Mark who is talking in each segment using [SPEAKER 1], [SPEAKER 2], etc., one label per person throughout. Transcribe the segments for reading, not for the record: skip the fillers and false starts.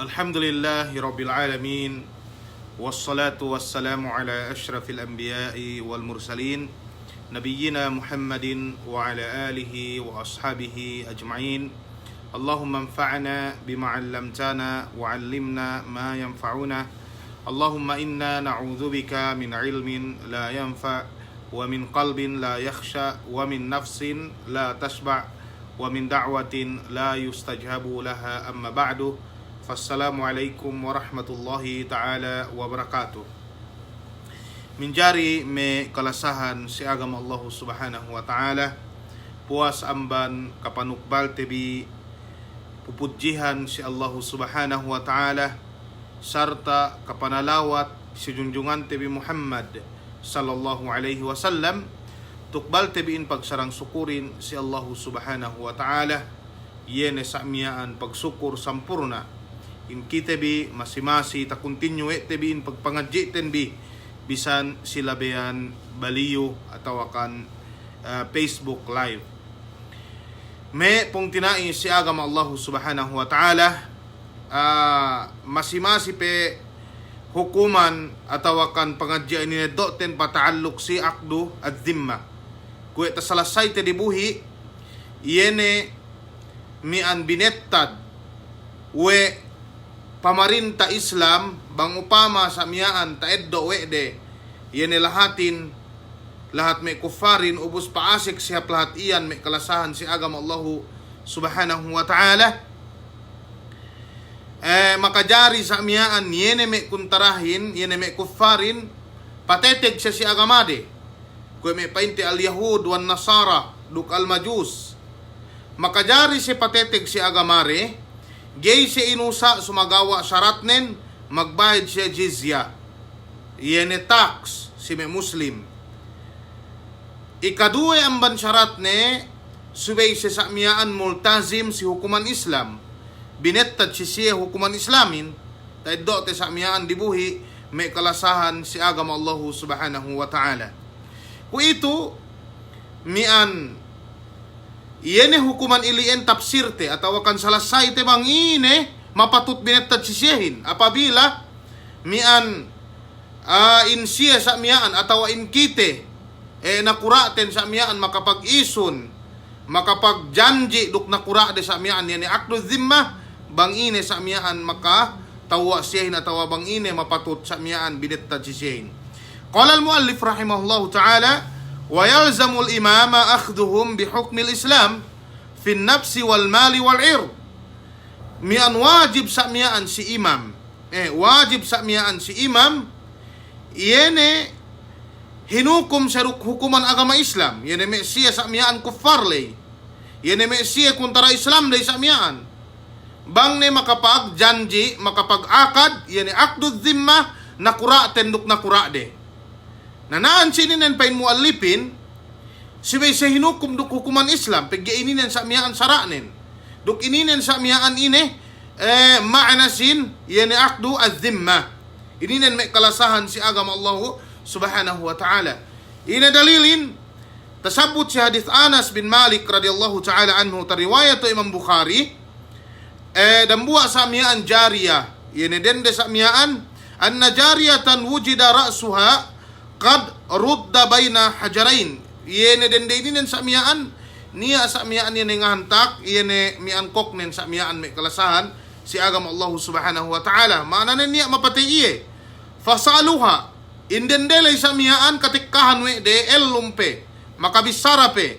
[SPEAKER 1] Alhamdulillahi Rabbil Alamin. Wassalatu wassalamu ala ashrafil anbiya'i wal mursalin Nabiyyina Muhammadin wa ala alihi wa ashabihi ajma'in. Allahumma anfa'na bima 'allamtana wa 'allimna ma yanfa'una. Allahumma inna na'udzubika min 'ilmin la yanfa' wa min qalbin la yakhsha wa min nafsin la tashba' wa min da'watin la yustajhabu laha amma ba'du. Assalamualaikum warahmatullahi ta'ala wabarakatuh. Minjari me kalasahan si agama Allah subhanahu wa ta'ala. Puas amban kapanukbal tebi pupudjihan si Allah subhanahu wa ta'ala. Sarta kapanalawat si junjungan tebi Muhammad sallallahu alaihi wasallam. Tukbal tebiin pagsarang sukurin si Allah subhanahu wa ta'ala. Yene sa'miyaan pagsukur sampurna. In kitebi masimasi ta continue tebiin pagpangadjiten bi bisan sila beyan baliyo atau akan Facebook live. Me pong tinai si agama Allah subhanahu wa ta'ala masimasi pe hukuman atau akan pangadjian ni doten pataaluk si akdu at dhimma. Kue ta salasay te dibuhi yene mian binettad we pamarinta Islam bang upama sa miyaan ta eddo wede yene lahatin lahat may kufarin ubos paasik siya lahat iyan may kalasahan si agama Allah subhanahu wa ta'ala makajari sa miyaan yene may kuntarahin yene may kufarin patetek siya si agamade kung may painti al Yahud wan Nasara duk al Majus makajari si patetek si agamare gay si inusa sumagawa syarat nen magbayad siya jizya yene tax si may muslim ikaduwe ang ban syarat ne subay siya sa miyaan multazim si hukuman Islam binettad siya hukuman Islamin taiddo te sa miyaan dibuhi may kalasahan si agama Allah subhanahu wa ta'ala kung ito mian yene hukuman ilien tapsirte atau akan salasay te bang ine mapatut binettad sisiyahin apabila mian insiya sa miyaan atau inkite nakuraten sa miyaan makapag-ison makapagjanji duk nakura de sa miyaan yene akdu dhimma bang ine sa miyaan maka tawa siyahin atau bang ine mapatut sa miyaan binettad sisiyahin. Qala al-muallif rahimahullahu ta'ala ويلزم الإمام أخذهم بحكم الإسلام في النفس والمال والعرض mian wajib sa miyaan si imam wajib sa miyaan si imam yene hinukom sa hukuman agama Islam yene me siya sa miyaan kuffar lay yene me siya kuntara Islam lay sa miyaan bang ne makapag janji makapag akad yene akdu dhimma nakura tenduk nakura de nanaan sininen pain muallipin sibay sa hinukum duk hukuman Islam pagya ininen sa miyaan saranen duk ininen sa miyaan ine maanasin yani akdu az-zimma ininen may kalasahan si agama Allah subhanahu wa ta'ala ina dalilin tasabut si hadith Anas bin Malik radhiyallahu ta'ala anhu tariwayat Imam Bukhari dambuwa sa miyaan jariyah yani dende sa miyaan anna jariyatan wujida ra'suha qad rudda baina hajarain yene dende inen sa miyaan niya sa miyaan yene ngahantak yene mian koknen sa miyaan may kalasahan si agama Allah subhanahu wa ta'ala maana niya mapatiye fasaluha indendele sa miyaan katikkahan we de lumpe makabisarape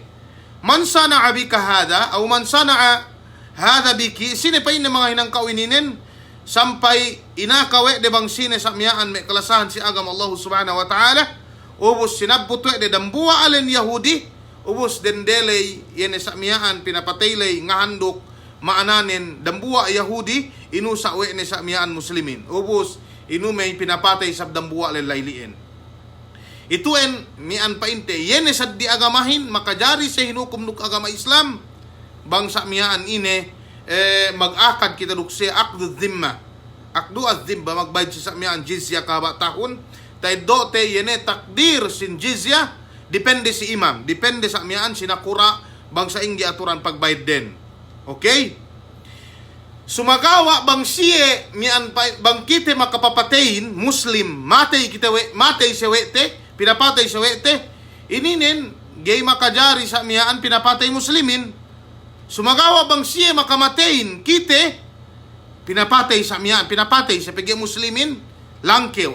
[SPEAKER 1] man sana'a bika hada aw man sana'a hada biki sine pa ine mga hinang kawininen sampai inakawe de bang sine sa miyaan may kalasahan si agama Allah subhanahu wa ta'ala ubos sinabutwe de dambuwa alen Yahudi ubos dendelay yene sa miyaan pinapataylay nga handok maananen dambuwa Yahudi inusa we ne sa miyaan muslimin ubos inumay pinapatay sa dambuwa alen layliin ituen mian painte yene saddi agamahin makajari sa hinukom nuk agama Islam bang sa miyaan ine mag-akad kita dukse akdu dhimma akdu az-dhimma magbayad sa miyaan jizya kabatahon tay dote yene takdir sin jizya depende si imam depende sa miyaan sinakura bang sa inggi aturan pagbayad den okay Sumagawa bang siye mian bang kite makapapatayin Muslim matay siya wete pinapatay siya wete ininin gay makajari sa miyaan pinapatay Muslimin. Sumagawa bang siye makamatayin kite pinapatay sa miyaan pinapatay sa pigi Muslimin langkew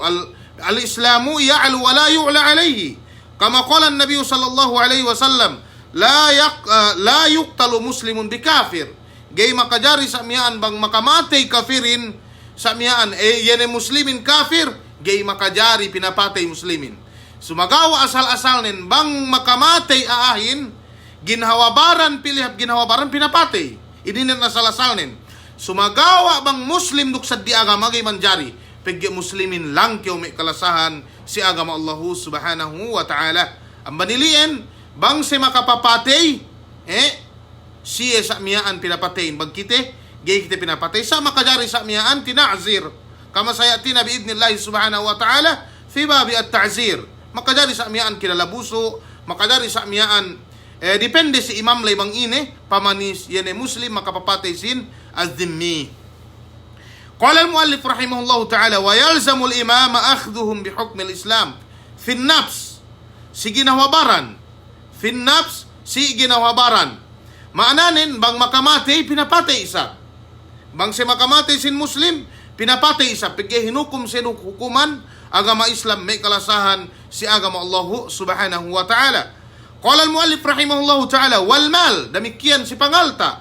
[SPEAKER 1] al-Islamu ya'lu wa la yu'la alayhi kama qala an-nabiy sallallahu alayhi wasallam la yuqtalu muslimun bikafir. Gay makajari sa miyaan bang makamatay kafirin sa miyaan yan Muslimin kafir gay makajari pinapatay Muslimin. Sumagawa asal-asal nin bang makamatay aahin ginhawabaran pilihap ginhawabaran pinapatay idinin asal-asal nin. Sumagawa bang Muslim duksad di agama gay manjari pigi Muslimin lang kyo may kalasahan si agama Allah subhanahu wa ta'ala. Ang baniliin bang si makapapatay siya sa miyaan pinapatayin bagkite gay kite pinapatay sa makajari sa miyaan tinazir kama sayatina biidnillahi subhanahu wa ta'ala fi babi at-ta'zir. Makajari sa miyaan kinalabuso makajari sa miyaan depende si imam laybang ine pamanis yan Muslim makapapatay sin az-zimmi. Qala al-muallif rahimahullahu ta'ala wa yalzamu al-imama akhdhuhum bihukm al-islam fi an-nafs si ginawabaran fi an-nafs si ginawabaran. Maananin, bang makamatay, pinapatay isa. Bang si makamatay sin Muslim, pinapatay isa. Pagka hinukum sin hukuman, agama Islam may kalasahan si agama Allah subhanahu wa ta'ala. Qala al-muallif rahimahullahu ta'ala, wal mal, damikian si pangalta.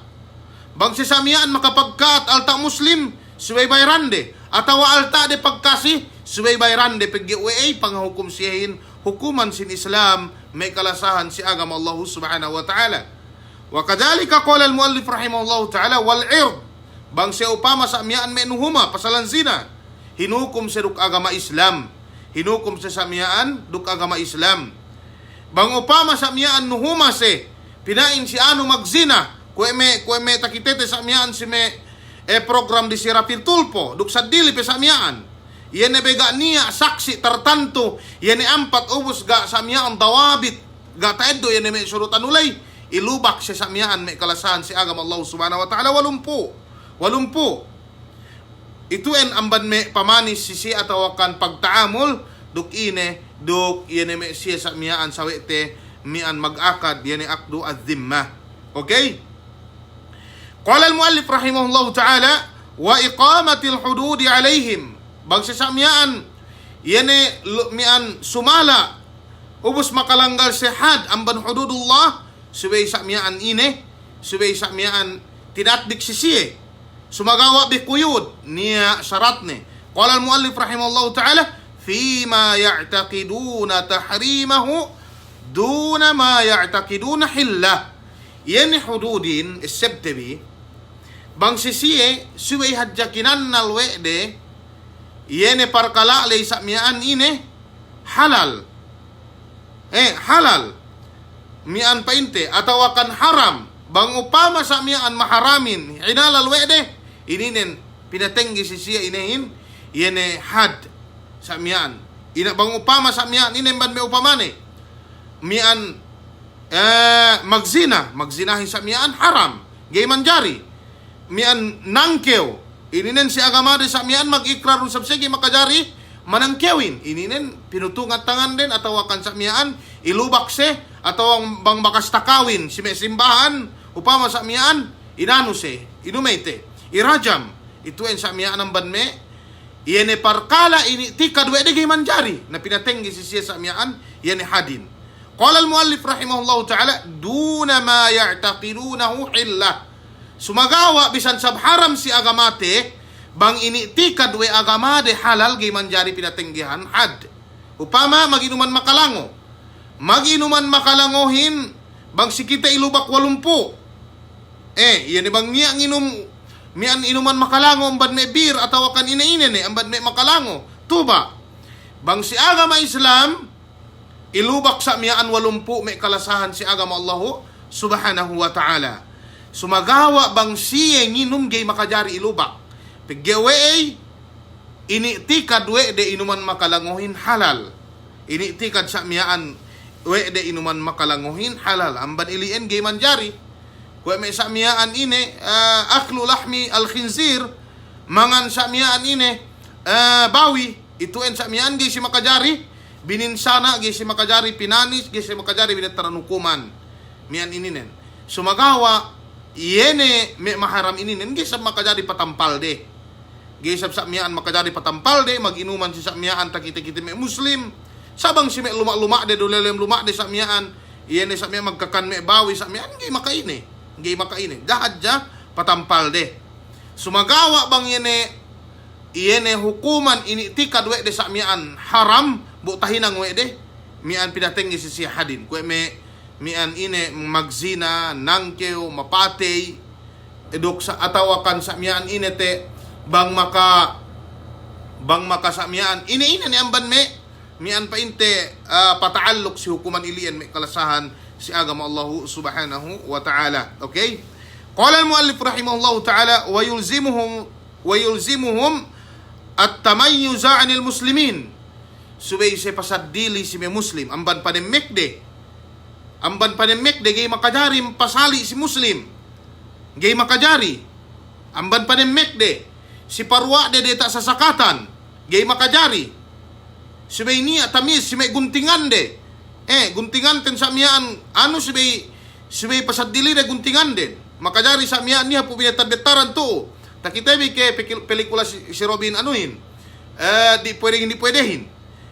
[SPEAKER 1] Bang si samiyaan makapagka at alta Muslim, suwaybay rande. Atawa alta de pagkasi, suwaybay rande. Pagka uway, panghukum siyahin, hukuman sin Islam, may kalasahan si agama Allah subhanahu wa ta'ala. Wa kadhalika qala al-muallif rahimahullahu ta'ala wal 'ird bang siya upama sa miyaan menuhuma pasalan zina hinukom sa duk agama Islam hinukom sa samiyaan duk agama Islam bang upama sa miyaan nuhuma se pinain si ano magzina kue me takitete sa miyaan si me program di sirapir tulpo duk sa dili pe sa miyaan yan bega niya saksi tartanto yan ampat ubos ga sa miyaan dawabit ga taeddo yan me surutan ulay ilubak siya sa miyaan may kalasahan si agama Allah subhanahu wa ta'ala walumpo ituen amban me pamanis si siya atawakan pagtaamol duk ine duk yene me siya sa miyaan sawete mian mag-akad yene akdu az-zimma. Okay, qala al-muallif rahimahullahu ta'ala wa iqamatil hudud alaihim bang siya sa miyaan yene mian sumala ubos makalanggal si had amban hududullah subay sa miyaan ine, subay sa miyaan tinatdik sisiye. Sumagawa bikuyud niya syaratne. Qala al-muallif rahimahullahu ta'ala fima ya'taqiduna tahrimahu duna ma ya'taqiduna hillah. Yani hududin is-sebtebi bang sisiye subay hadjakinan nalwede yani parkala lay sa miyaan ine halal. Halal mian painte atawakan haram bang upama sa mian maharamin inalal wede ininen pinatenggi si siya inehin yene had sa mian ina bang upama sa mian inen ban me upamane mian magzinahin sa mian haram gay manjari mian nangkew ininen si agamade sa mian mag-ikrar usab sige makajari manangkewin ininen pinutungat tangan din atawakan sa mian ilubak se atau bang bakas takawin si may simbahan upama sa miyaan inano se inumete irajam ituen sa miyaan ang banme iene parkala ini tika dua de manjari na pinatenggi si siya sa miyaan iene hadin. Qala al-muallif rahimahullahu ta'ala duna ma ya'taqidunahu hillah sumagawa bisan sab haram si agamate bang ini tika dua agamade halal gay manjari pinatenggihan had upama maginuman makalangohin bang si kita ilubak walumpo yan bang niya mian inuman makalango ambad me bir atawa kan ine ambad me makalango tuba bang si agama Islam ilubak sa miyaan walumpo me kalasahan si agama Allah subhanahu wa ta'ala sumagawa bang siya nginom gay makajari ilubak paggewe ini tikad we de inuman makalangohin halal ini tikad sa miyaan we de inuman makalanguhin halal amban ilien gay manjari Kuya may samiyaan ini, aklu lahmi al-khinzir, mangan samiyaan ini, bawi, ituin samiyaan gi si makajari, bininsana gi si makajari, pinanis gi si makajari, binataran hukuman. Mian ininen. Sumagawa, yene may maharam ininen, gi sa makajari patampal de. Gi sa samiyaan makajari patampal de, mag-inuman si samiyaan, takita-kita may muslim, sabang si may luma-luma de, dulelem luma de samiyaan, yene samiyaan magkakan may bawi samiyaan, gi makaine. Ngay makainin. Dahad dya, patampal de. Sumagawa bang yene hukuman ini tikad we de sa mian haram, butahin ang we de. Mian pinatengi si siyahadin. Kwe mian ine magzina, nangkeo, mapatay, edok sa atawakan sa mian ine te, bang maka sa mian. Ine ni amban mian pa inte pataallok si hukuman ilian may kalasahan si agama Allah subhanahu wa ta'ala. Okay? Qala al-muallif rahimahullah ta'ala wa yulzimuhum at-tamayyuza 'anil muslimin. Subay se pasadili si may muslim amban panemmek de gay makajari pasali si muslim. Gay makajari amban panemmek de si parwa de deta sa sakatan gay makajari. Subay niya tamis si may guntingan de. Guntingan ten sa miyaan, ano subay pasadili na guntingan din. Makajari sa miyaan niya po binatad-betaran to. Takitabi ke pelikula si Robin anuhin. Di pwedehin.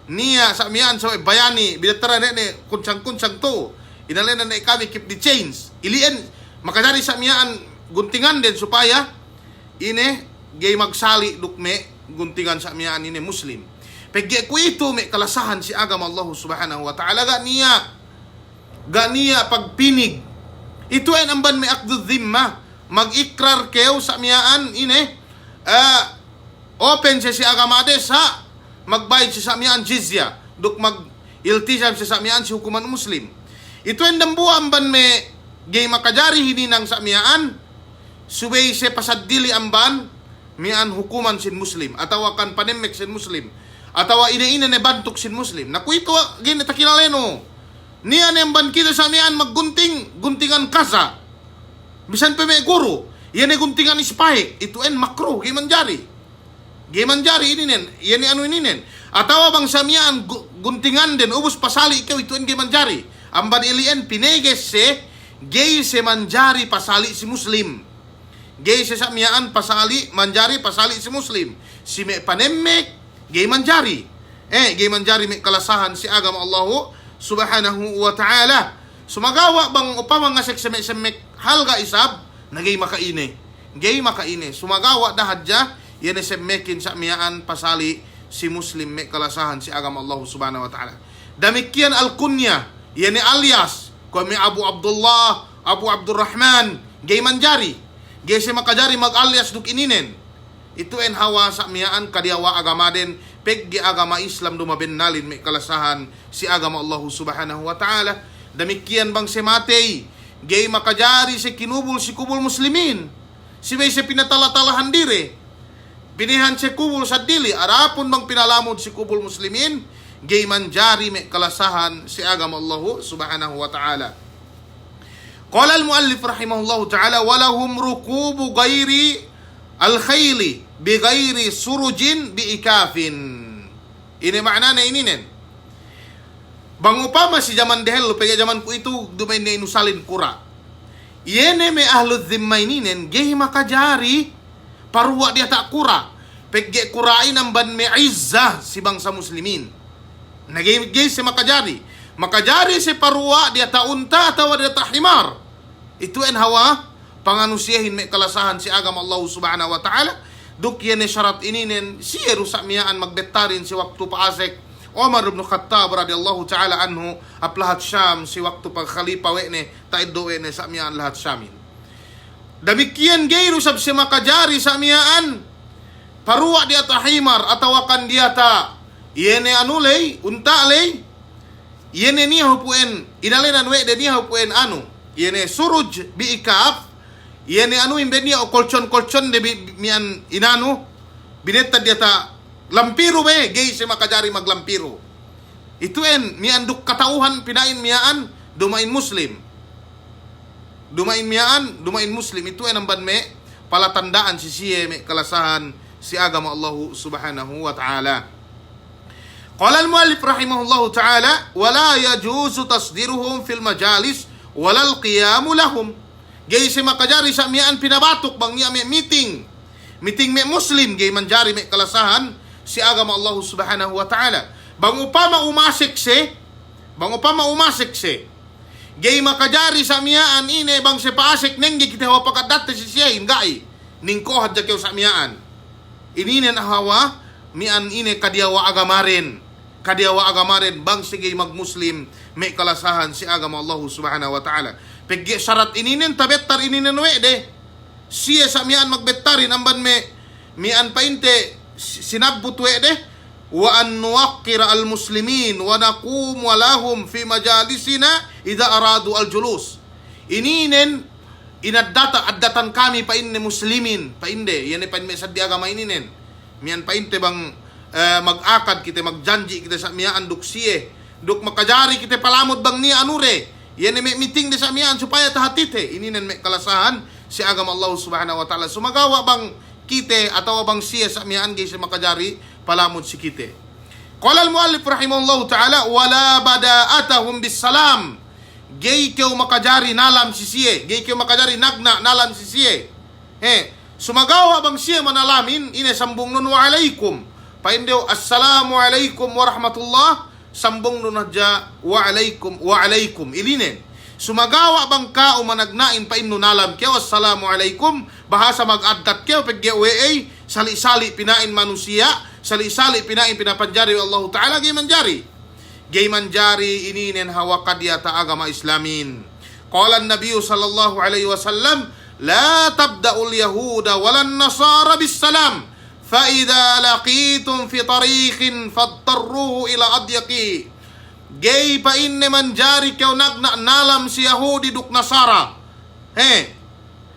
[SPEAKER 1] Niya sa miyaan sa bayani, binataran na kunsang-kunsang to. Inalena na kami keep the chains. Ilian, makajari sa miyaan guntingan din supaya ine gay magsali dukme guntingan sa miyaan ine muslim. Pagya ko ito may kalasahan si agama Allah subhanahu wa ta'ala ganiya pagpinig. Ito ay amban may akdu dhimma. Mag-ikrar kayo sa miyaan ine open siya si agama de sa magbayad siya sa miyaan jizya. Duk mag-iltizam siya sa miyaan si hukuman muslim. Ito ay dambuha amban may gay makajari hininang sa miyaan subay siya pasadili amban miyaan hukuman sin muslim. Atawakan panemek sin muslim. Atawa ina-ina na bantok sin muslim. Naku ito, ginatakinaleno. Niya na ban kita sa miyan guntingan kasa. Bisan pa may guru. Yan ay guntingan ispahik. Ito en makro, gay manjari. Gay manjari ininen. Yan ay ano ininen. Atawa bang sa miyan guntingan din, ubos pasali ikaw, ito en gay manjari. Amban ilien, pineges se, gay se manjari pasali si muslim. Gay se sa miyaan pasali, manjari pasali si muslim. Si may panemek, gay manjari. Gay manjari may kalasahan si agama Allah subhanahu wa ta'ala. Sumagawa bang upamang nga semek halga isab na gay makaine. Gay makaine. Sumagawa dahadya yan ay semekin sa miyaan pasali si muslim may kalasahan si agama Allah subhanahu wa ta'ala. Damikyan al-kunya yan ay alias kung may Abu Abdullah, Abu Abdurrahman, gay manjari. Gay si makajari mag-alias duk ininen. Ito en hawa sa miyaan kadiawa agama din peggi agama Islam dumabennalin may kalasahan si agama Allah subhanahu wa ta'ala. Damikian bang si matay gay makajari si kinubul si kubul muslimin si may si pinatalatalahan dire binihan si kubul sa dili arapon bang pinalamod si kubul muslimin gay manjari may kalasahan si agama Allah subhanahu wa ta'ala. Qala al-muallif rahimahullah ta'ala walahum rukubu ghairi al-khayli bighairi surujin biikafin. Ini makna na ininen. Bang upama si zaman dehel pega zaman ku itu dumay na inusalin kura. Yene me ahlu dhimma ininen gehi makajari parwa dia tak kura. Pegge kurain ang ban me izzah si bangsa muslimin. Nagay si makajari. Makajari si parwa dia ta unta atawa dia ta himar. Itu en hawa panganusiyahin may kalasahan si agama Allah subhanahu wa ta'ala. Duk yan syarat ininen siya rusak miyaan magbetarin si waktu paasek Omar ibn Khattab radiyallahu ta'ala anhu aplahat Syam si waktu pag khalifa wene taiddo wene sa miyaan lahat Syamin. Damikian gayro sab si makajari sa miyaan paruwa dia ta himar atawakan dia ta yene anulay unta lay yene niya hupuen inalenan we de niya hupuen anu yene suruj biikaf yene anu imbenia o kolchon de mian inanu binetta dia ta lampiro be gay si makajari maglampiro. Itu en mian duk katauhan pinain miaan dumain muslim. dumain miyaan, dumain Muslim, ito ay namban me, palatandaan si siye, may kalasahan si agama Allah subhanahu wa ta'ala. Qala al-muallif rahimahullahu ta'ala, wala yajuzu tasdiruhum fil majalis, walal qiyamu lahum. Gay si makajari sa miyaan pinabatok, bang niya may meeting may Muslim, gay manjari may kalasahan si agama Allah subhanahu wa ta'ala. Bang upama umasik si, gay makajari sa miyaan ine, bang si paasik nenggi kita hawa pagkadat si siya, hingai, ningko hadja kayo sa miyaan. Ininen hawa, mian ine kadiawa agamarin, bang sige mag-Muslim, may kalasahan si agama Allah subhanahu wa ta'ala. Paggi syarat ininen, tabettar ininen wede, siya sa mian magbettarin, amban mian painte, sinabbut wede, wa an nuwaqqira al-muslimin, wa naqum walahum fi majalisina, idha aradu al-julus. Ininen, addatan kami painde muslimin, painde, yan painde sa di agama ininen. Mian painte bang mag-akad kita, magjanji kita sa miyaan duk siye, duk makajari kita palamod bang ni anure. Yan may meeting di sa miyaan supaya tahatite. Ininen may kalasahan si agama Allah subhanahu wa ta'ala. Sumagawa bang kite atau bang siya sa miyaan gay si makajari palamod si kite. Qala al-muallif rahimahullahu ta'ala, wala bada'atahum bis salam. Gay kyo makajari nalam si siye, gay kyo makajari nagna nalam si siye. Sumagawa bang siya manalamin, ine sambung nun wa alaikum. Paindaw, assalamu alaikum wa rahmatullah, sambung nun hadja wa alaikum. Ilinen. Sumagawa bang ka o managnain painno nalam kyo, assalamu alaikum, bahasa mag-addat kyo, pag-giway, sali-sali pinain manusia, sali-sali pinain pinapanjari Allah Ta'ala, gay manjari ininen hawa kadiyata agama Islamin. Qala an-nabiyyu sallallahu alaihi wasallam, la tabda'ul yahuda walan nasara bis salam, fa idza laqitum fi tariqin fattaruhu ila adyaqi. Gay pa inne manjari kyaw nagna nalam si Yahudi duk Nasara.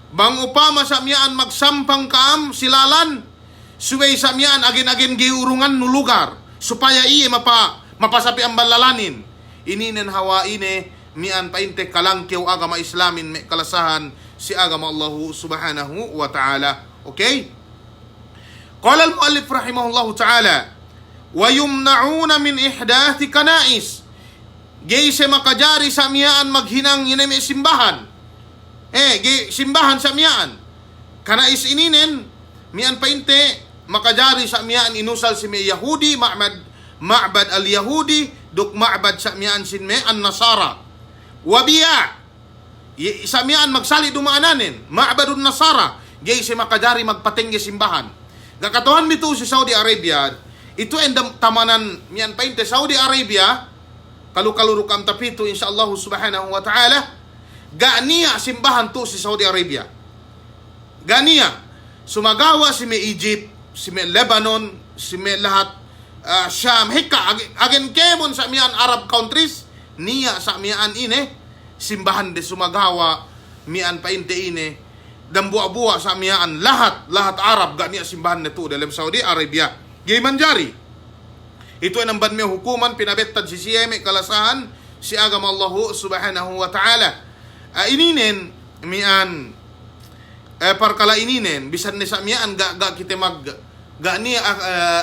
[SPEAKER 1] Bang upama sa miyaan magsampang kaam silalan, suway sa miyaan agin-agin giurungan no lugar, supaya iye mapasapi ang balalanin. Ininen hawa ine, mian painte kalangkyaw agama Islamin, may kalasahan si agama Allah subhanahu wa ta'ala. Okay? Qala al-muallif rahimahullahu ta'ala, wa yumna'una min ihdathi kanais. Gay se makajari sa miyaan maghinang yun may simbahan. Gay simbahan sa miyaan. Kanais ininen, miyan painte, makajari sa miyaan inusal si may Yahudi, ma'bad al-Yahudi, duk ma'bad sa miyaan sin may an-Nasara. Wabiya, sa miyaan magsali dumaananin, ma'badun Nasara, gay se makajari magpatinggi simbahan. Gakatuhan nito si Saudi Arabia, ito ang tamanan miyan painte, Saudi Arabia, kalu-kalurukam tapito insyaallah subhanahu wa ta'ala, ganiya simbahan to si Saudi Arabia. Ganiya. Sumagawa si may Egypt, si may Lebanon, si may lahat, Sham, hika, agin kemon sa miyan Arab countries, niya sa miyan ine, simbahan de sumagawa, miyan painte ine, dan buwa-buwa sa miyan, lahat Arab, ganiya simbahan nito dalam Saudi Arabia. Gayman jari. Ito ay namban may hukuman, pinabettad si siya, may kalasahan, si agama Allah subhanahu wa ta'ala. Ininen, mian, parkala ininen, bisan ni sa mian, ga kita ga ni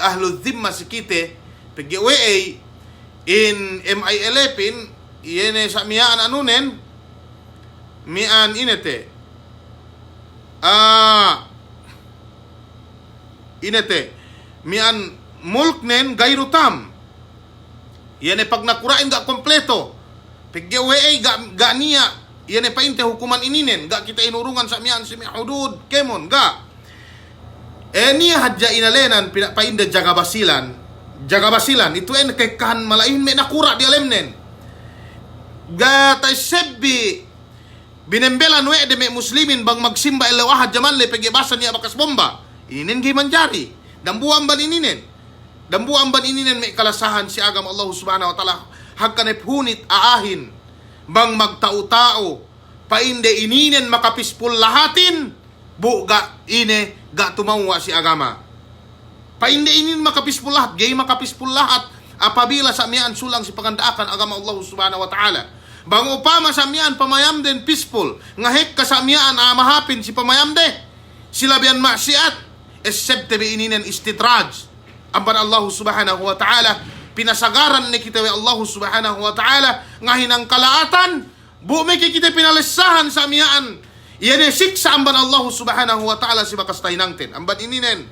[SPEAKER 1] ahlul dhimma si kite, pag-iway, in MI-11, yun sa mian anunen, mian inete, mian, mulknen gayrutam. Yan ay pag nakurain ga kompleto. Paggiway ga niya, yan ay painte hukuman ininen. Ga kita inurungan sa miyan si hudud kemon ga. Niya hadja inalenan painde jagabasilan. Ito ay nakikahan malain may nakura di alemnen. Ga tay sebbi binembelan we de may muslimin bang magsimba ilawahad jaman le pagibasa niya bakas bomba. Inin gay manjari. Dambuan ban ininen. Dambuan ban ininen may kalasahan si agam Allah subhanahu wa ta'ala, hagkanip hunit aahin bang magtao-tao painde ininen makapispul lahatin buga ine ga tumawa si agama painde inin makapispul lahat, gay makapispul lahat apabila sa miyan sulang si pagandaakan agama Allah subhanahu wa ta'ala. Bang upama samian pamayam den peaceful. Ngahek kasamian mahapin si pamayam de. Sila biyan maksiat. Except tabi ininen istidraj. Amban Allah subhanahu wa ta'ala. Pinasagaran ni kita wa Allah subhanahu wa ta'ala. Ngahin ang kalaatan. Bumiki kita pinalisahan samian. Yan siksa amban Allah subhanahu wa ta'ala si bakas tainangtin. Amban ininen.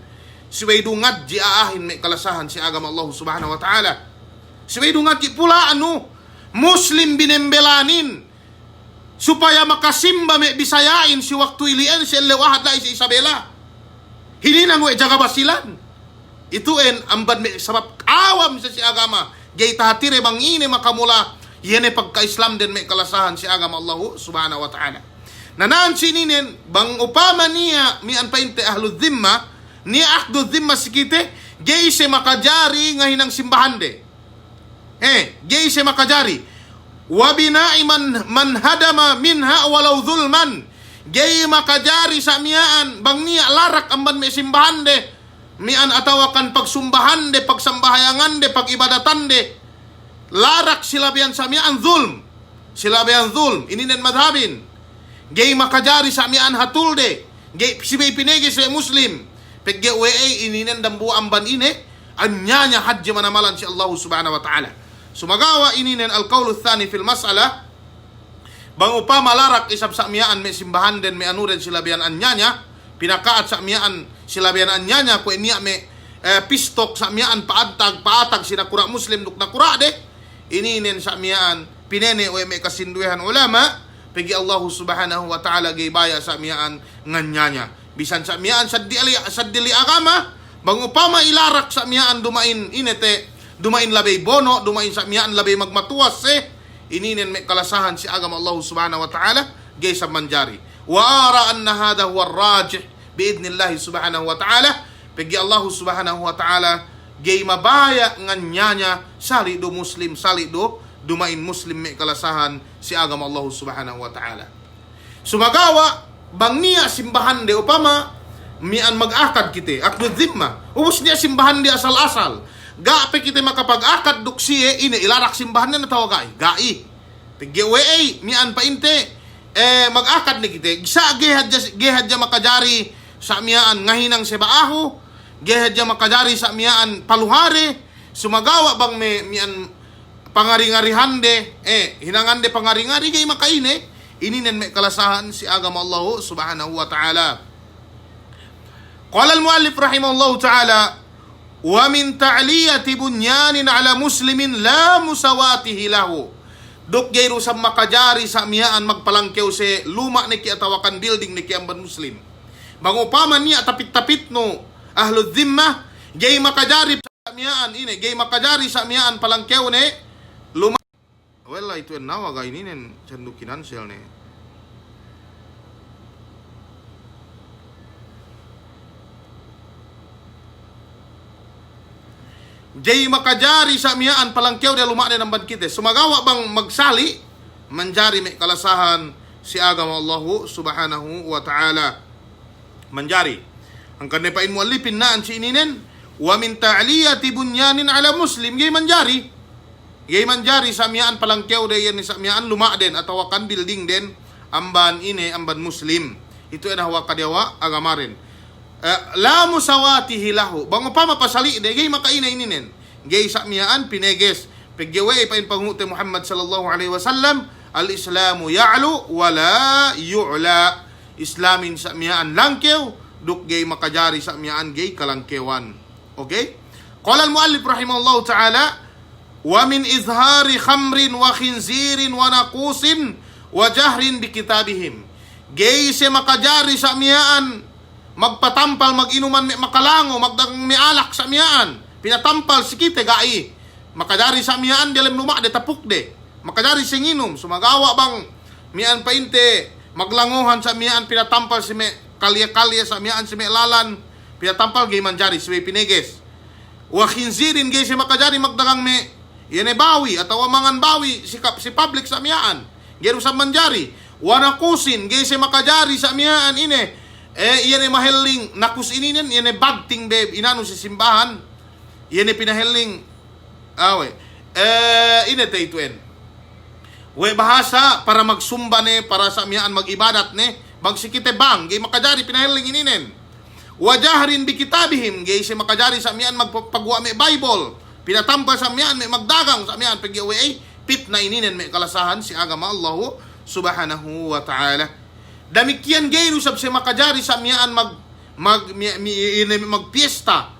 [SPEAKER 1] Siway dungat di aahin may kalasahan si agam Allah subhanahu wa ta'ala. Siway dungat di pula Muslim binembelanin supaya makasimba may bisayain si waktu ilian si lewahat la si Isabela. Hindi na mo jaga basilan. Ituin amban may sabab awam sa si agama. Gay tahatire bang ini makamula. Yan pagka-Islam din may kalasahan si agama Allah subhanahu wa ta'ala. Nanaan sininin bang upama niya mian painte ahlud dhimma ni akdu dhimma sikite gay se makajari ngahin ang simbahan de. Gay se makajari. Wa bina'i man hadama minha walau zulman. Gay makajari sa miyaan bang niya larak amban may simbahan de. Mian atawakan pagsumbahan de, pagsambahayangan de, pagibadatan de. Larak sila biyan sa miyaan zulm. Sila biyan zulm. Ininen madhabin. Gay makajari sa miyaan hatul de. Gay sibay pinegi sa muslim. Pagge uwe ininen dambu amban ine. Anyanya hadji manamalan si Allah subhanahu wa ta'ala. Sumagawa ininen al-qawlu thani fil mas'ala. Bang upama larak isab sa miyaan may simbahan den may anuren sila biyan anyanya. Pinakaat sa miyaan sila biyan anyanya. Kung niya may pistok sa miyaan paatag sinakura muslim duk nakura de. Ininen sa miyaan pinene o may kasinduhan ulama. Pagi Allah subhanahu wa ta'ala gaybaya sa miyaan nganyanya. Bisan sa miyaan sa dili agama. Bang upama ilarak sa miyaan dumain inete. Dumain labay bono, dumain sa miyaan labay magmatuwas ininen may kalasahan si agam Allah subhanahu wa ta'ala gay sa manjari. Wa ara anna hadha huwa rajih biidnillahi subhanahu wa ta'ala. Pagi Allah subhanahu wa ta'ala gay mabaya nganyanya sali do muslim, sali do dumain muslim may kalasahan si agam Allah subhanahu wa ta'ala. Sumagawa bang niya simbahan de upama mian mag-akad kiti akdu dhimma. Ubus niya simbahan di asal-asal. Gape kita makapag-akad duksiye ini ilarak simbahan na natawagay. Gai. Paggiwe mian pa inte mag-akad ni kita. Gisa gehad ja makajari sa mian ngahinang sebaaho. Gehad ja makajari sa mian paluhari. Sumagawa bang mian pangaringarihan de hinangan de pangaringari gay makaine. Ininen may kalasahan si agam Allah subhanahu wa ta'ala. Qala al-muallif rahimahullah ta'ala wa min ta'liyati bunyanin ala muslimin la musawatihi lahu. Dok gayro sa makajari sa miyaan magpalangkew si luma ni kiatawakan building ni kiamban muslim. Bang upaman niya tapit-tapit no ahlud dhimma gay makajari sa miyaan ini gay makajari sa miyaan palangkew ni luma. Wala ito nawa gay ninen sandu kinansel ni. Jay makajari sa miyaan palangkew de lumak ng bangkite. Sumagawa bang magsali manjari may kalasahan si agam Allah subhanahu wa ta'ala. Manjari. Ang kanipain mo alipin naan si ininen wa min ta'liyati bunyanin ala muslim gay manjari. Gay manjari sa miyaan palangkew de yan sa miyaan lumak den atau wakan building den amban amban muslim. Ito ang hawa kadiwa agamarin. La musawatihi lahu. Bang upama pasali de gay makainay ninen. Gay sa miyaan pineges. Paggiway pa in panghute Muhammad sallallahu alaihi wasallam, al-islamu ya'lu wa la yu'la. Islamin sa miyaan langkew, duk gay makajari sa miyaan gay kalangkewan. Okay? Qala al-muallif rahimahullah ta'ala, wa min izhari khamrin wa khinzirin wa naqusin wa jahrin bi kitabihim. Gay se makajari sa miyaan magpatampal, mag-inuman may makalango, magdang may alak sa miyaan. Pinatampal, sikite, gai. Makadari sa miyaan, dalam lumak, de tapuk de. Makadari singinom, sumagawa bang miyaan painte, maglanguhan sa miyaan, pinatampal si may kalya-kalya sa miyaan, si may lalan, pinatampal, gay manjari, si may pineges. Wa khinzirin, gay si makadari, magdagang may, yan bawi, at awamangan bawi, si public sa miyaan, gay sa manjari. Wa nakusin, gay si makadari sa miyaan, ine, iyan ay mahiling nakus ininen, iyan ay bagting babe, inano si simbahan, iyan ay pinahiling, ine tayo ituen. We bahasa para magsumba ne, para sa amiyaan mag-ibadat ne, magsikite bang, gay makajari pinahiling ininen. Wajahrin bi kitabihim, gay si makajari sa amiyaan magpagwa me Bible. Pinatampal sa amiyaan me magdagang sa amiyaan pagyawe ay pit na ininen me kalasahan si agama Allah subhanahu wa ta'ala. Damikyan gay usab si makajari sa amiyaan magpiesta.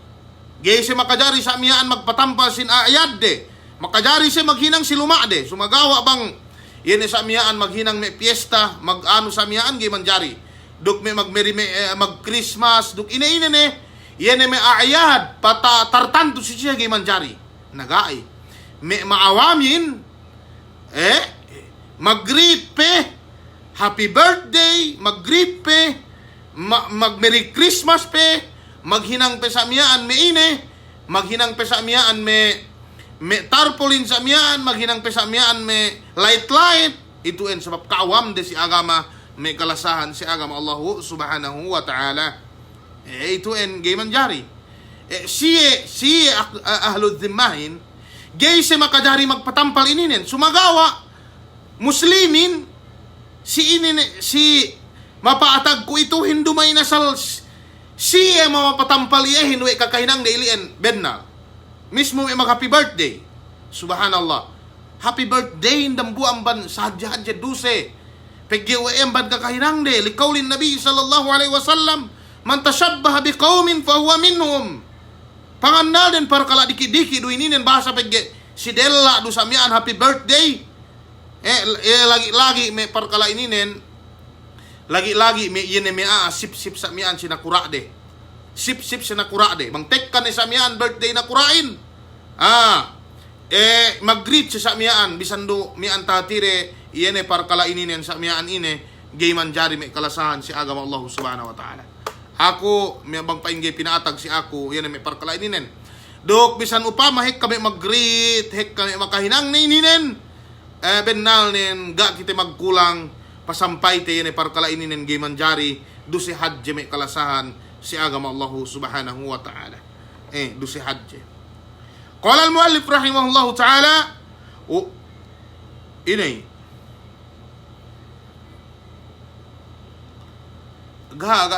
[SPEAKER 1] Gay si makajari sa amiyaan magpatampal sin ayad de. Makajari siya maghinang siluma de. Sumagawa bang yan sa amiyaan maghinang may piyesta, mag-ano sa amiyaan gay manjari. Duk may mag-Christmas, duk ina-ina ne. Yan may ayad, tartanto siya gay manjari. Nagai. May maawamin, mag-greet pe, happy birthday, mag-greet pe, mag-Merry Christmas pe, maghinang pe sa amiyaan may ine, maghinang pe sa amiyaan may tarpaulin sa amiyaan, maghinang pe sa amiyaan may light, ituin sabab kaawam de si agama may kalasahan si agama Allah subhanahu wa ta'ala. Ituin gay manjari. Siye ahlud dhimmahin, gay si makajari magpatampal ininen, sumagawa, muslimin, si mapaatag ko ito hindumay nasal, siye mamapatampal iye, hinwe kakahinang nailian, benna. Mismo may mag-happy birthday. Subhanallah. Happy birthday indang buang ban sadya-hadya duse. Pagyawaem ban kakahinang de. Likawlin Nabi sallallahu alaihi wasallam. Man tashabbaha biqawmin fahuwa minhum. Pangandal din para kala diki-diki duininin bahasa pagya si Della do samian happy birthday. Lagi-lagi may para kala ininin. Lagi-lagi may yene may sip-sip sa mian sinakura de. Sip-sip siya nakura de. Mang tek ka ni sa miyaan, birthday na kurain. Mag-greet siya sa miyaan. Bisando miyaan tatire, iyan para kalaininen sa miyaan ine, gay manjari may kalasahan si agama Allah subhanahu wa ta'ala. Ako, may bang painggay pinaatag si ako, iyan may para kalaininen. Dok, bisan upama, hek kami mag-greet, hek kami makahinang na ininen. Benal nin, ga kita magkulang, pasampay te, iyan para kalaininen, gay manjari, do si hadje may kalasahan, si agama Allah subhanahu wa ta'ala. Do si hajj. Qala al-muallif rahimahullah ta'ala, inay,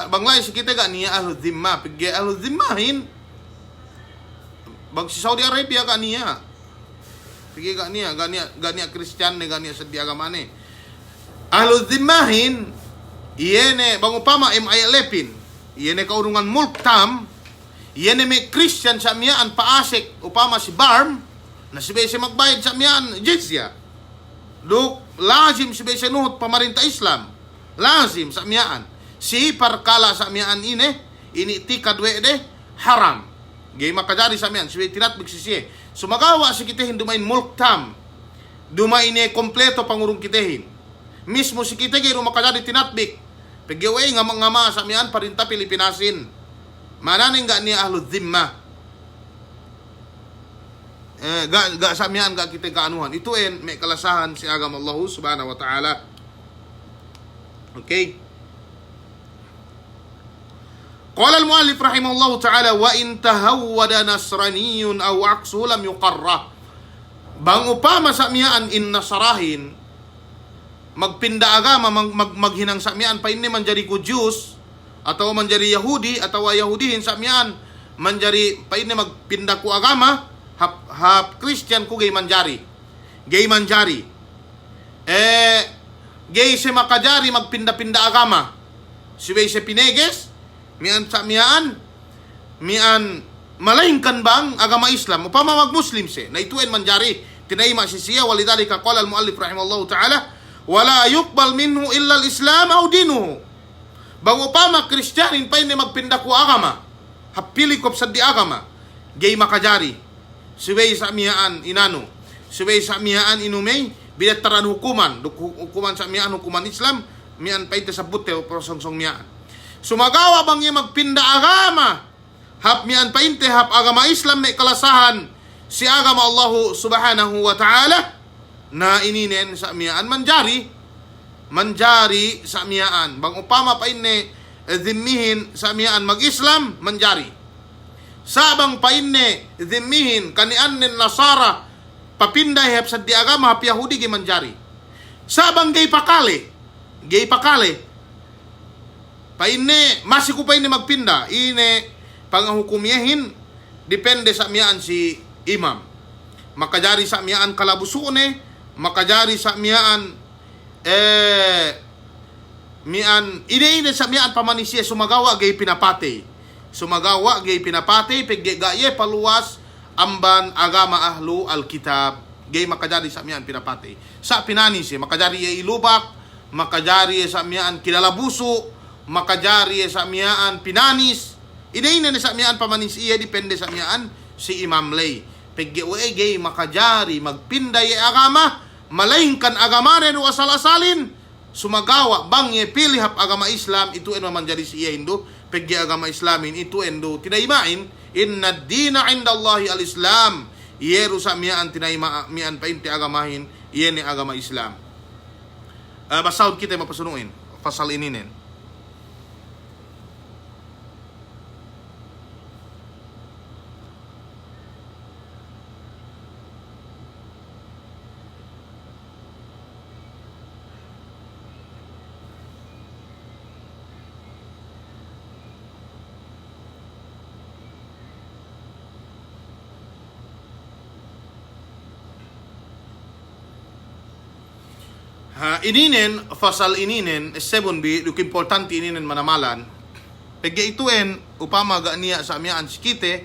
[SPEAKER 1] banglay si kita ga niya ahlud dhimma, pigya ahlud dhimmahin, bag si Saudi Arabia ga niya, pigya ga niya Christian ne, ga niya sa diagama ne. Ahlud dhimmahin, iyene, bang upama MI-11, iyan kaurungan mulktam, iyan may Christian sa amiyaan paasik, upama si Barm, na si Bese magbayad sa amiyaan jizya. Duk, lazim si Bese nuhot pamarinta Islam, lazim sa amiyaan. Si parkala sa amiyaan ini tikadwe de, haram. Gay makajari sa amiyaan, si Bese tinatbig si siye. Sumagawa si kitehin dumain mulktam, dumain kompleto pangurong kitehin. Mismo si kite gay makajari tinatbig, pagyawa nga mga sa amiyaan parinta Pilipinasin. Mananing ga niya ahlud dhimma. Ga sa amiyaan ga kita kaanuhan. Ituin may kalasahan si agama Allah subhanahu wa ta'ala. Okay. Qala al-muallif rahimahullah ta'ala, wa in tahawwada nasraniyun aw aksu lam yuqarra. Bang upama sa amiyaan in nasarahin, magpinda agama maghinang sa mian pa inni manjari ko Jews atau manjari Yahudi atau Yahudihin sa mian manjari pa inni magpinda ko agama hap Christian ko gay manjari gay se makajari magpinda-pinda agama si se pineges mian sa mian malaingkan bang agama Islam upama mag Muslim se na ituin manjari tinaima si siya walidhalika qala al-muallif rahimahullah ta'ala wala yuqbal minhu illa al-islam aw dinuhu. Bang upama Kristyanin pa ini magpinda ko agama, hapili ko sa di agama, gay makajari. Suway sa amiyaan inano, suway sa amiyaan inumay, binataran hukuman, hukuman sa amiyaan hukuman Islam, miyan pa ito sa bute o prosongsong miyaan. Sumagawa bang niya magpinda agama, hap miyan pa ito, hap agama Islam may kalasahan, si agama Allah subhanahu wa ta'ala, na ininen sa amiyaan manjari sa amiyaan bang upama pa inne dhimmihin sa amiyaan mag-Islam manjari sabang pa inne dhimmihin kanian nin nasara papinday hap sa di agama hap Yahudi gi manjari Sabang gay pakali. Gay pakali. Paine, masiko pa ini magpinda. Ine, pangahukumiyahin, depende sa miyaan si imam. Makajari sa miyaan kalabusune, makajari sa miyaan, ine sa miyaan pamanisya, sumagawa gay pinapate. Sumagawa gay pinapate, paggaye paluwas, amban agama ahlu alkitab. Gay makajari sa miyaan pinapate. Sa pinanisya, makajari ilubak, makajari sa miyaan kilalabuso, makajari sa miyaan pinanis. Ine sa miyaan pamanisya, depende sa miyaan si imam lay. Paggaye gay makajari, magpinday agama, malaingkan agamaren o asal-asalin, sumagawa bangye pilihap agama Islam, ito en mamanjari siya Hindu, paggi agama Islamin, ito endo tinaimain, inna dina indallahi al-Islam, iyero sa miyaan tinaimaan pa inti agamahin, iyan ni agama Islam. Basaud kita mapasunuin, pasal ininin. Ininen, fasal ininen, 7b, yung importante ininen manamalan, pagka ituen, upama niya sa amyaan sikite,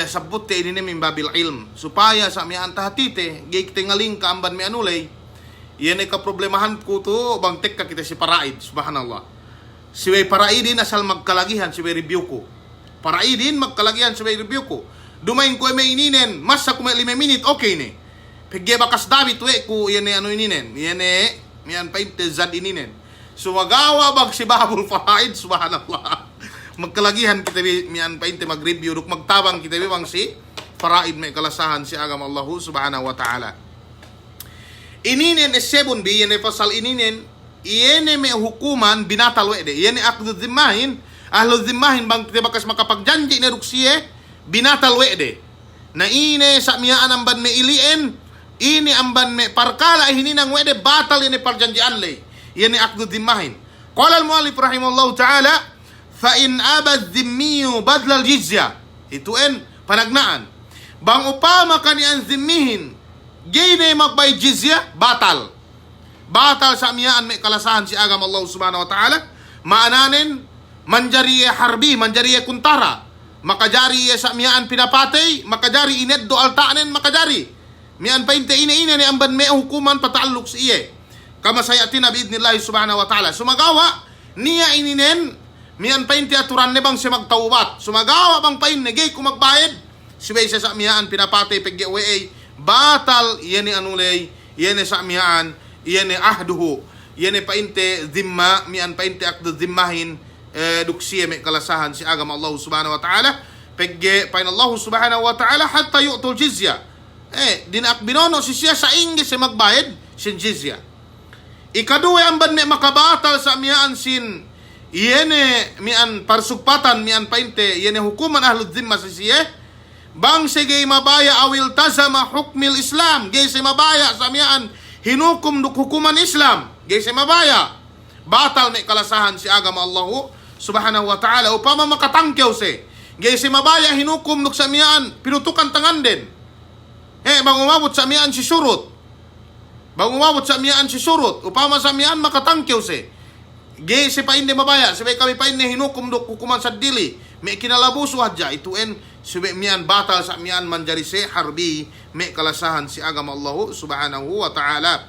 [SPEAKER 1] sabutte ininen min babil ilm, supaya sa amyaan tahatite, gay tingaling kaamban mi anulay, yan ay kaproblemahan ko to, bang tek ka kita si paraid, subhanallah. Si way paraidin asal magkalagihan, si way review ko. Paraidin, magkalagihan, si way review ko. Dumain ko ay may ininen, mas sa kumay 5 minute, okay ni. Pagge bakas David we ku yan ano ininen. Yan mian painte zad ininen. Sumagawa bag si Babul Faraid subhanallah. Magkalagihan kita mian painte mag-review duk magtabang kita bang si Faraid may kalasahan si agama Allah subhanahu wa ta'ala. Ininen 7b yan fasal ininen iyan may hukuman binatal we de. Yan akdu dhimmahin ahlu dhimmahin bang kita bakas makapagjanji na ruksiye binatal we de. Na ine sa miyaan ang ban may ilien ini amban me parkala hininang wede batal ini perjanjian lay. Yani akdu dhimmahin. Qala al-muallif rahimahullahu ta'ala fa in aba dhimmiyu badla al-jizya. Itu panagnaan. Bang upama kani ang dhimmihin gayne magbay jizya batal. Batal sa miyaan may kalasahan si agama Allah subhanahu wa ta'ala. Maananin manjariye harbi, manjariye kuntara. Makajari sa miyaan pinapatay, makajari ineddo altaanen makajari. Mian painte ina ni amban may hukuman pataaluk sa iye. Kama sayatin na biidnillahi subhanahu wa ta'ala. Sumagawa, niya ininen, mian painte aturan ne bang siya magtawbat. Sumagawa bang pain negay kung magbayad. Siya sa miyaan pinapatay paggiway batal, yan ni anulay, yan ni sa miyaan, yan ni ahduhu. Yan ni painte dhimma, mian painte akdo dhimmahin, duksiye may kalasahan si agama Allah subhanahu wa ta'ala. Paggi pain Allah subhanahu wa ta'ala hatta yu'tul jizya. Dinak binono si siya sa Ingles magbayad sin jizya. Ikaduwa ang ban may makabatal sa miyaan sin iyene mian parsugpatan mian painte iyene hukuman ahlud dhimma si siya bang sige mabaya awil tazama hukmil Islam gay si mabaya sa miyaan hinukum duk hukuman Islam gay si mabaya batal may kalasahan si agama Allah subhanahu wa ta'ala upama makatangkyaw si gay si mabaya hinukum duk sa miyaan pinutukan tangan din. Bang umabot sa miyaan si surut. Bang umabot sa miyaan si surut. Upama sa miyaan makatangkyaw si. Gay si pa hindi mabaya. Sabay kami pa hindi hinukum duk hukuman sa dili. May kinalabuso hadya. Ituin sabay miyaan batal sa miyaan manjari si harbi. May kalasahan si agama Allah subhanahu wa ta'ala.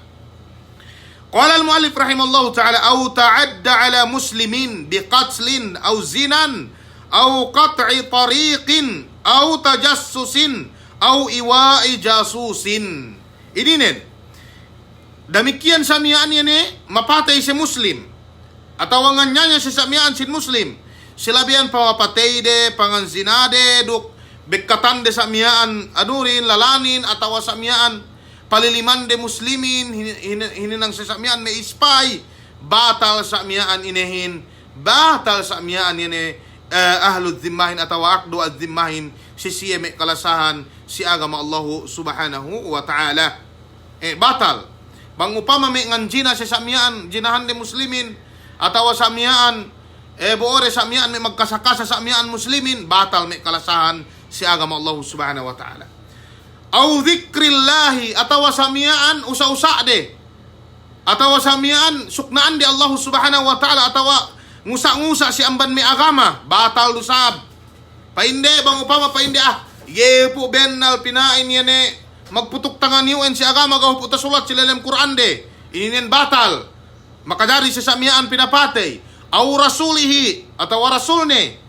[SPEAKER 1] Qala al-muallif rahimallahu ta'ala aw ta'adda ala muslimin biqatlin aw zinan aw qat'i tariqin aw tajassusin au iwa'i jasusin. Ininen. Damikian sa miyaan yan mapatay si Muslim. Atawangan niya si samiyaan sin Muslim. Sila biyan pamapatay de, panganzinade, duk, bekatan de sa miyaan, anurin, lalanin, atawa sa miyaan, paliliman de muslimin, hininang sa miyaan may ispay, batal sa miyaan inehin, batal sa miyaan yan ahlud dhimmahin atawa akdo ad dhimmahin si siya may kalasahan si agama Allah subhanahu wa ta'ala. Batal. Bang upama may nganjina sa samyaan, jinahan de muslimin, atawa samyaan, buore samyaan may magkasakasa sa samyaan muslimin, batal may kalasahan si agama Allah subhanahu wa ta'ala. Aw dhikrillahi, atawa samyaan usa-usa de. Atawa samyaan suknaan di Allah subhanahu wa ta'ala, atawa ngusa-ngusa si amban may agama, batal lusab. Painde, bang upama painde ye po bennal pinain yan magputok tangan yun si agama gahuputa sulat sila ng Quran de. Inin batal. Makadari sa samyaan pinapatay. Aw rasulihi, atawa rasul ne.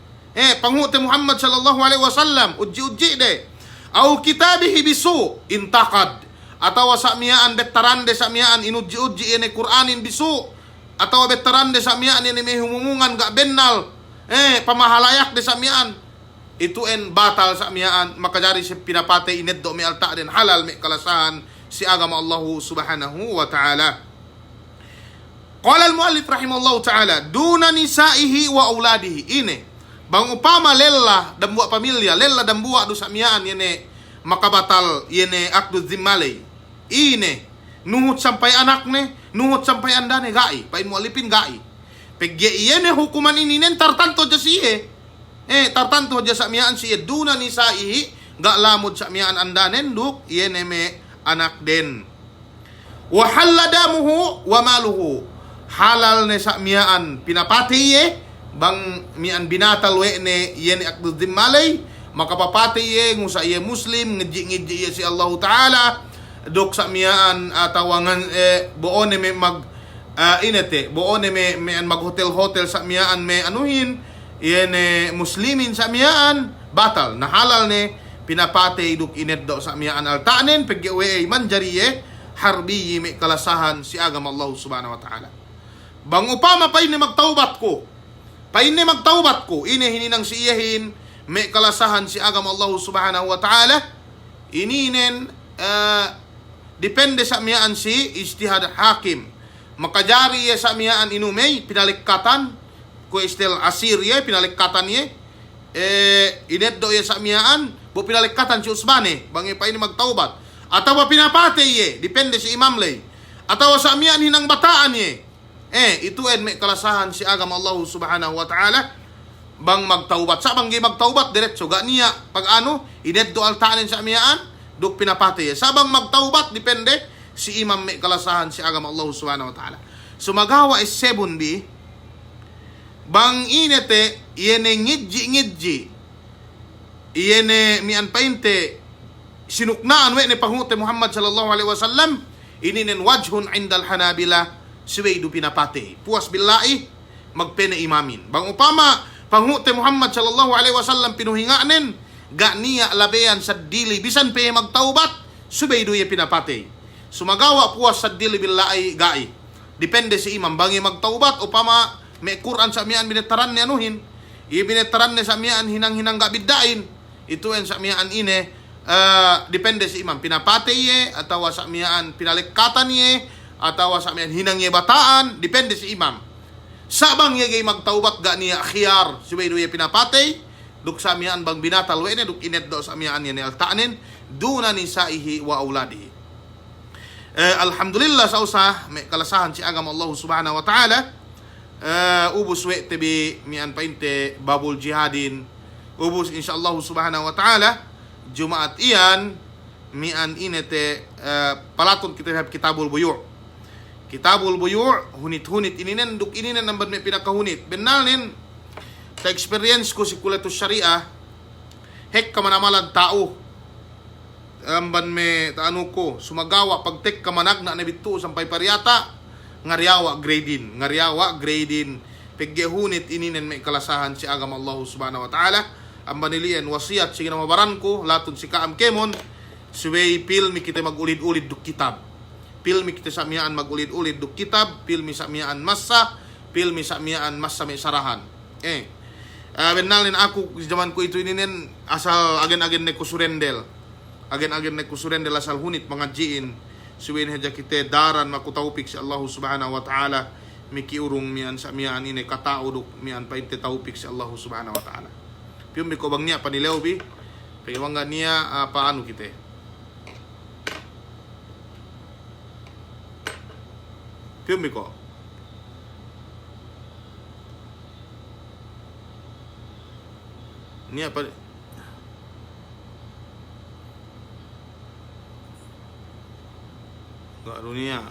[SPEAKER 1] Panghute Muhammad sallallahu alaihi wasallam, uji-uji de. Aw kitabihi bisu, intakad. Atawa samyaan betarande samyaan inuji-uji ini Quranin bisu. Atawa betarande samyaan ini may humungungan ga bennal. Pamahalayak de samyaan. Itu batal sa amiyaan, makajari si pinapatay ineddo may alta din halal may kalasahan si agama Allah subhanahu wa ta'ala. Qala al-muallif rahimahullah ta'ala, duna nisaihi wa auladihi. Ini bang upama lela dambuwa pamilya, lela dambuwa do sa amiyaan yene makabatal yene akdu zimmalay. Ini nuhut sampai anak ne, nuhut sampai anda ne gai, pain muallifin gai. Pegye yene hukuman ini nen tartanto jasihe. Tartanto ja sa miyaan siya duna nisaihi, ga lamod sa miyaan andanen duk yene me anak den. Wa haladamuhu wa maluhu, halal ne sa miyaan pinapatiye bang miyaan binatal we ne yene akdu dimmalay, makapapatiye ngusa iye muslim ngiji si Allah taala duk sa miyaan tawangan buone me mag inete buone me mag hotel sa miyaan me anuhin yene muslimin sa miyaan batal na halal ne pinapatay duk ineddo sa miyaan altanen pagyawe manjariye harbiyi may kalasahan si agama Allah subhanahu wa ta'ala. Bang upama pa ini magtaubat ko ini hininang siyahin may kalasahan si agama Allah subhanahu wa ta'ala ininen depende sa miyaan si ijtihad hakim makajari sa miyaan inumay pinalikatan ko istil Assyria pinalikatan ye ineddo ye sa miyaan bo pinalikatan si Usmane bangi pa ini magtaubat atawa pinapatay ye depende si imam lay atawa sa miyaan hinang bataan ye itu may kalasahan si agama Allah subhanahu wa ta'ala bang magtaubat sa banggi magtaubat diretso ga niya pag ano ineddo altanen sa miyaan duk pinapatay ye sabang magtaubat depende si imam may kalasahan si agama Allah subhanahu wa ta'ala. Sumagawa is 7B bang inete yene ngidji yene mian painte sinuknaan we ne panghute Muhammad sallallahu alaihi wasallam ininen wajhun indal hanabila suwaydu pinapate puas billahi magpene imamin bang upama panghute Muhammad sallallahu alaihi wasallam pinuhinganen ga niya labean sa dili bisan pe magtaubat suwaydu ye pinapate sumagawa puas sa dili billahi gai depende si imam bangi magtaubat upama may Quran sa miyaan binetaran ni anuhin, ibinetaran ni sa miyaan hinang-hinang gabiddain, ito en sa miyaan ine, depende si imam, pinapatay ye, atawa sa miyaan pinalikatan ye, atawa sa miyaan hinang ye bataan, depende si imam. Sabang ye gay magtaubat ga niya khiyar, suwaydo ye pinapatay, duk sa miyaan bang binatal we ne, duk ineddo sa miyaan ye ni altaanin, duna nisaihi wa auladihi. Alhamdulillah sa usa, may kalasahan si agama Allah subhanahu wa ta'ala, ubus we tebi mian painte babul jihadin ubus insyaallah subhanahu wa ta'ala Jumaat iyan mian inete palatun kita have kitabul buyu' hunit-hunit ininen duk ininen namban may pinakahunit benalnin sa experience ko si kulatus syariah hek kamanamalag tao amban me taano ko sumagawa pagtek kamanag na nabitu sampay pariyata ngariyawa gradin peggehunit ininen may kalasahan si agama Allah subhanahu wa ta'ala ang manilian wasiat sige na mabaran ko latun si kaam kemon suway pilmi kita magulid-ulid duk kitab pilmi kita sa miyaan magulid-ulid duk kitab pilmi sa miyaan masa may sarahan benalin ako zaman ko ito ininen asal agen-agen ne kusurendel asal hunit mga jiin suwin haja kita daran makutaupik si Allah subhanahu wa ta'ala miki urung mian sa mian ini katao duk mian painte taupik si Allah subhanahu wa ta'ala pium mi ko bang niya panilew bi pagawanga niya paano kita Piumi ko. Niya pa. Gak niya.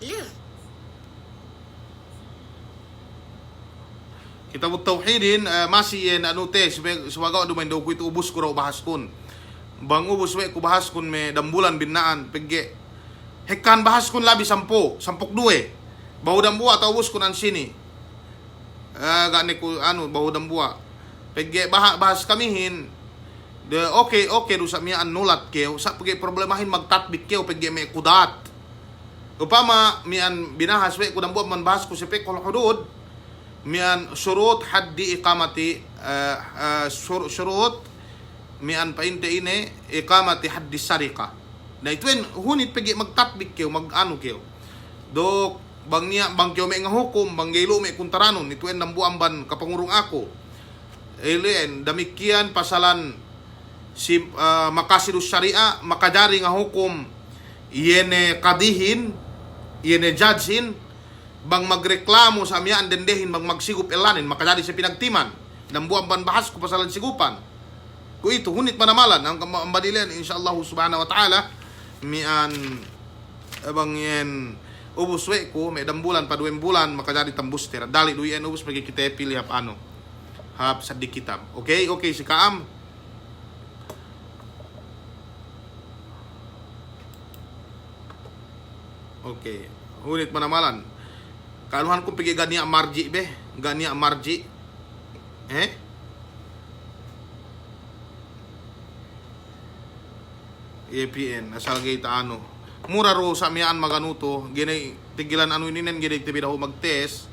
[SPEAKER 2] Yeah.
[SPEAKER 1] Kita mo tauhidin masih ano te sumaga do main daw ko ito ubos ko raw bahas kun. Bang ubos we ko bahas kun me dambulan binaan pegge. Hekan bahas kun labi 10, 12. Bahu dambua atau ubos kun an sini. Gani ko ano bahu dambua. Pegge bahas kamihin. De okay do sa miya an nulat keo sa pegge problemahin magtatbik keo pegge me kudat. Upama mian binahas we ko dambua man bahas ko si fiqhul hudud. Mian syurut haddi iqamati syurut mian painte ini iqamati haddi sariqa. Na ituen hunit pegi magtatbik keo mag-ano keo. Dok bang niya bang keo me nga hukum bang gaylo me kuntaranon ituen nambuan ban kapangurong ako. Elen damikian pasalan si makasidus syariah makadari nga hukum yene kadihin yene judgein bang magreklamo sa amyaan dendehin bang magsigup elanin makadari sa pinagtiman nang buang ban bahas ko pasalan sigupan ko ito hunit manamalan ang mabadilan insyaallah subhanahu wa taala mian bang yen ubus we ko may dambulan pa 2 bulan makadari tambus tera dali duyen ubus pagi kita pilih hap ano hap sa kitab. Okay si Kaam. Okay hunit manamalan. Kaluhan ko pigi gani marji be, gani marji. EPN asal gayta ano. Mura ro sa miyaan maganuto, ginay tigilan ano inin ginay tibi daw magtest.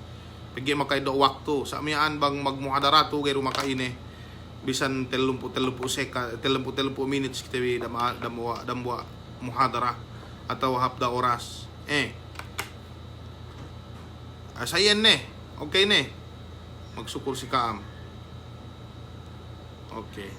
[SPEAKER 1] Pigi makaido waktu sa miyaan bang magmuhadarato gayro makaine. Bisan 30 minutes kitabi damwa muhadara atau hapda oras. Asayan ne. Okay ne. Magsukol si Kaam. Okay.